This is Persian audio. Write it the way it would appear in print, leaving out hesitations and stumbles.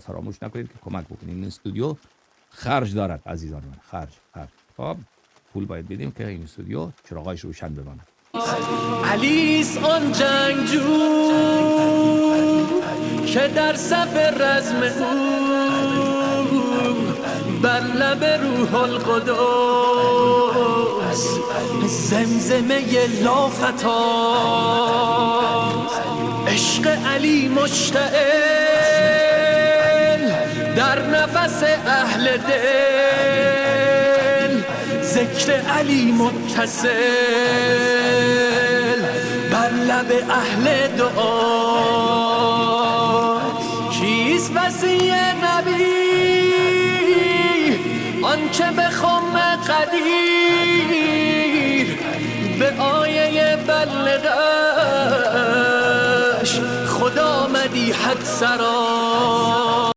فراموش نکنید که کمک بکنید. این استودیو خرج دارد عزیزان من، خرج. خب پول باید بدیم که این استودیو چراغایش روشن بماند. علیس آن جنگجو که در صف رزم او بر لب روح القدس زمزمه لافتا عشق علی مشتعل در نفس اهل دل، ذکر علی متصل بر لب اهل دعا. چیست وصی نبی آنچه به خم قدیر به آیه بلغش خدا مدیحت سرا.